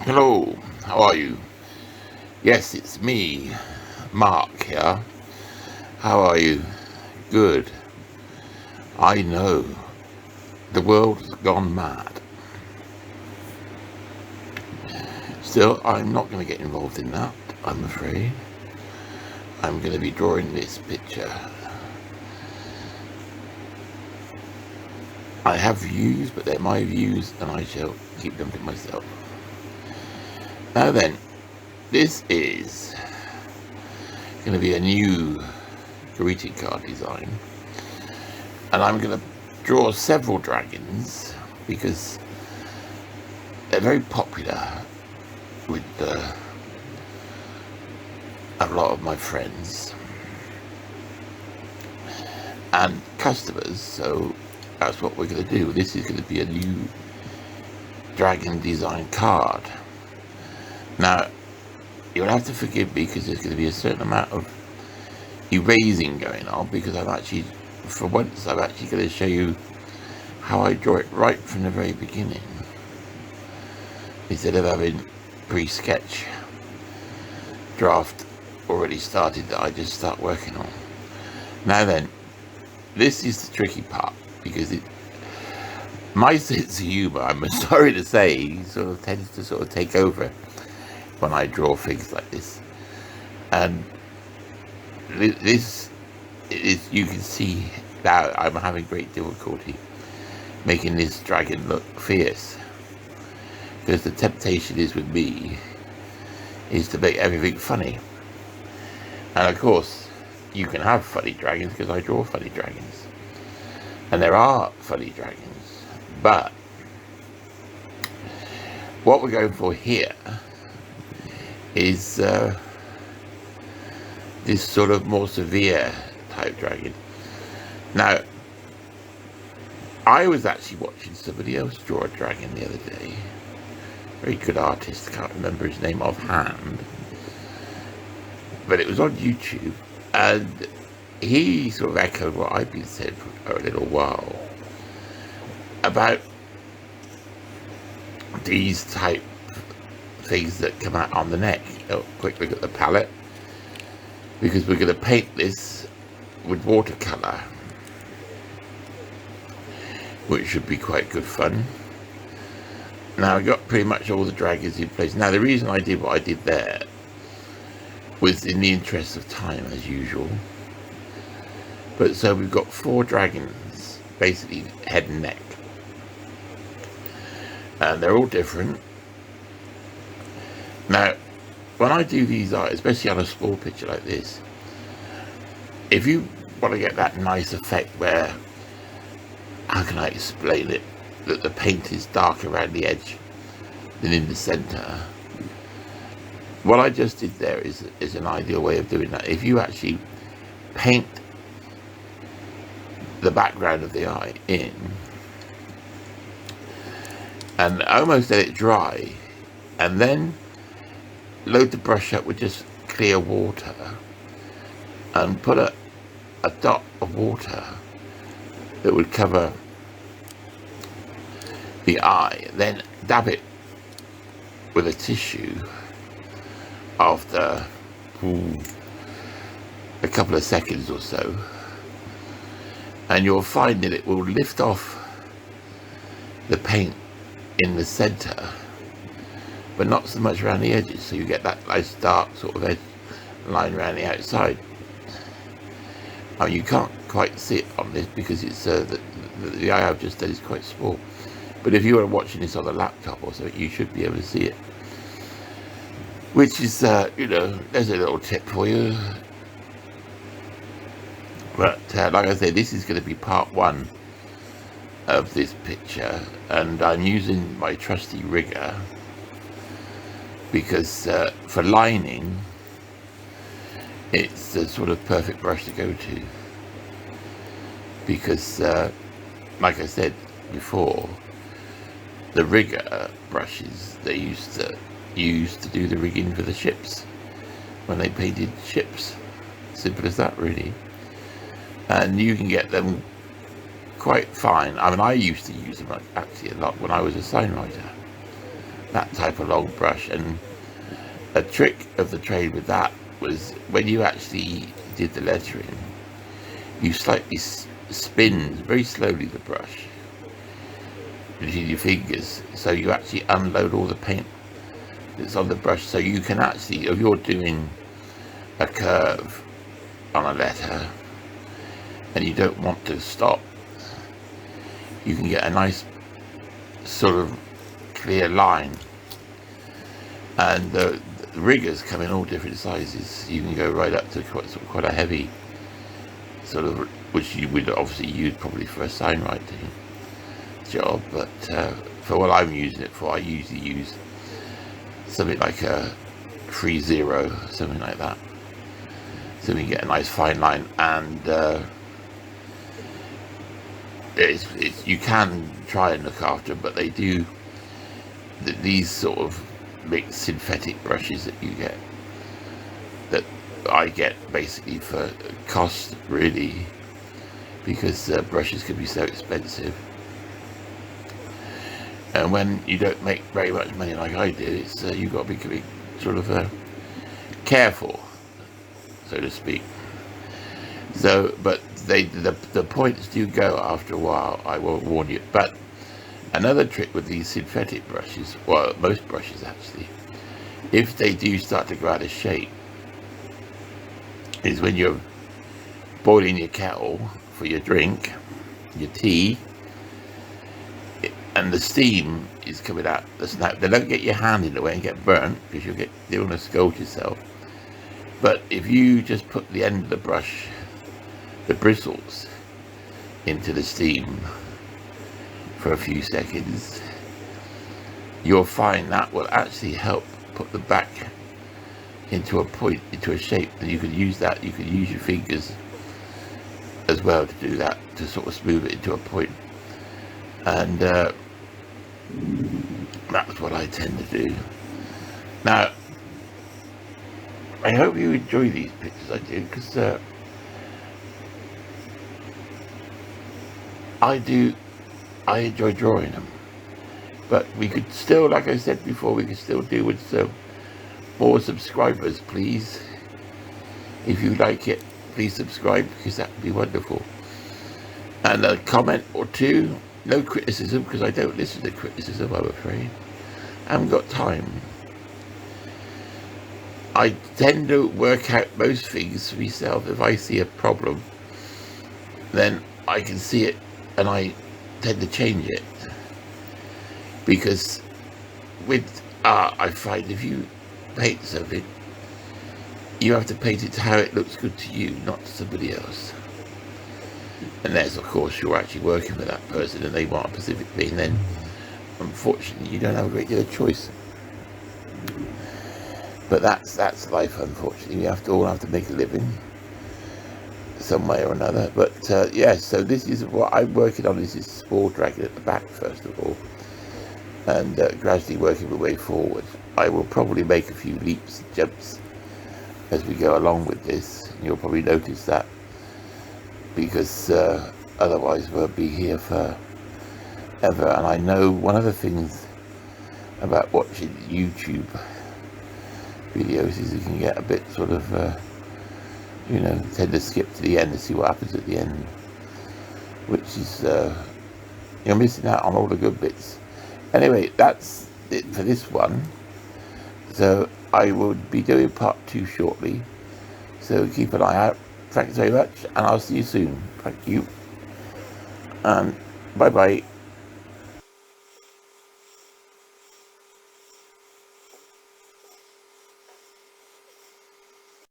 Hello, how are you? Yes, it's me, Mark here. How are you? Good. I know, the world's gone mad. Still, I'm not going to get involved in that, I'm afraid. I'm going to be drawing this picture. I have views, but they're my views, and I shall keep them to myself. Now then, this is going to be a new greeting card design. And I'm going to draw several dragons because they're very popular with a lot of my friends and customers, so that's what we're going to do. This is going to be a new dragon design card. Now, you'll have to forgive me because there's going to be a certain amount of erasing going on, because for once I'm actually going to show you how I draw it right from the very beginning, instead of having pre-sketch draft already started that I just start working on. Now then, this is the tricky part, because my sense of humour, I'm sorry to say, sort of tends to sort of take over when I draw things like this. And this is, you can see now I'm having great difficulty making this dragon look fierce, because the temptation is with me is to make everything funny. And of course you can have funny dragons because I draw funny dragons, and there are funny dragons, but what we're going for here is this sort of more severe type dragon. Now, I was actually watching somebody else draw a dragon the other day. Very good artist, can't remember his name offhand, but it was on YouTube, and he sort of echoed what I've been saying for a little while about these type things that come out on the neck. Quick look at the palette, because we're going to paint this with watercolor, which should be quite good fun. Now, I got pretty much all the dragons in place. Now, the reason I did what I did there was in the interest of time, as usual. But so we've got 4 dragons, basically head and neck, and they're all different. Now, when I do these art, especially on a small picture like this, if you want to get that nice effect where, how can I explain it, that the paint is darker around the edge than in the center, what I just did there is an ideal way of doing that. If you actually paint the background of the eye in and almost let it dry, and then load the brush up with just clear water and put a dot of water that would cover the eye, then dab it with a tissue after a couple of seconds or so, and you'll find that it will lift off the paint in the center, but not so much around the edges, so you get that nice dark sort of edge line around the outside. Now, you can't quite see it on this because it's the eye I've just done is quite small, but if you were watching this on a laptop or so, you should be able to see it, which is there's a little tip for you. But like I say, this is going to be part 1 of this picture, and I'm using my trusty rigger because for lining it's the sort of perfect brush to go to, because like I said before, the rigger brushes they used to use to do the rigging for the ships when they painted ships. Simple as that, really. And you can get them quite fine. I mean, I used to use them actually a lot when I was a sign writer. that type of long brush. And a trick of the trade with that was when you actually did the lettering, you slightly spin very slowly the brush between your fingers, so you actually unload all the paint that's on the brush. So you can actually, if you're doing a curve on a letter and you don't want to stop, you can get a nice sort of clear line. And the riggers come in all different sizes. You can go right up to quite a heavy sort of, which you would obviously use probably for a signwriting job, but for what I'm using it for, I usually use something like a 3-0, something like that, so we get a nice fine line. And you can try and look after them, but they do these sort of mixed synthetic brushes that you get, that I get basically for cost, really, because brushes can be so expensive. And when you don't make very much money like I do, it's you've got to be sort of careful, so to speak. So, but the points do go after a while, I will warn you. But another trick with these synthetic brushes, well, most brushes actually, if they do start to go out of shape, is when you're boiling your kettle for your drink, your tea, and the steam is coming out the snout. They don't get your hand in the way and get burnt, because you'll want to scold yourself. But if you just put the end of the brush, the bristles, into the steam for a few seconds, you'll find that will actually help put the back into a point, into a shape. And you can use that, you can use your fingers as well to do that, to sort of smooth it into a point. And that's what I tend to do. Now, I hope you enjoy these pictures I do, because I enjoy drawing them. But we could still, like I said before, we could still do with some more subscribers, please. If you like it, please subscribe, because that would be wonderful. And a comment or two. No criticism, because I don't listen to criticism, I'm afraid. I haven't got time. I tend to work out most things for myself. If I see a problem, then I can see it and I tend to change it. Because with art, I find if you paint something, you have to paint it to how it looks good to you, not to somebody else. Unless, of course, you're actually working with that person and they want a specific thing, then unfortunately you don't have a great deal of choice. But that's life, unfortunately. We all have to make a living some way or another. But yes, so this is what I'm working on. This is Spore Dragon at the back, first of all, and gradually working my way forward. I will probably make a few leaps and jumps as we go along with this. You'll probably notice that, because otherwise we'll be here forever. And I know one of the things about watching YouTube videos is you can get a bit sort of, tend to skip to the end to see what happens at the end, which is, you're missing out on all the good bits. Anyway, that's it for this one. So I will be doing part 2 shortly. So keep an eye out. Thanks very much, and I'll see you soon. Thank you. And bye-bye.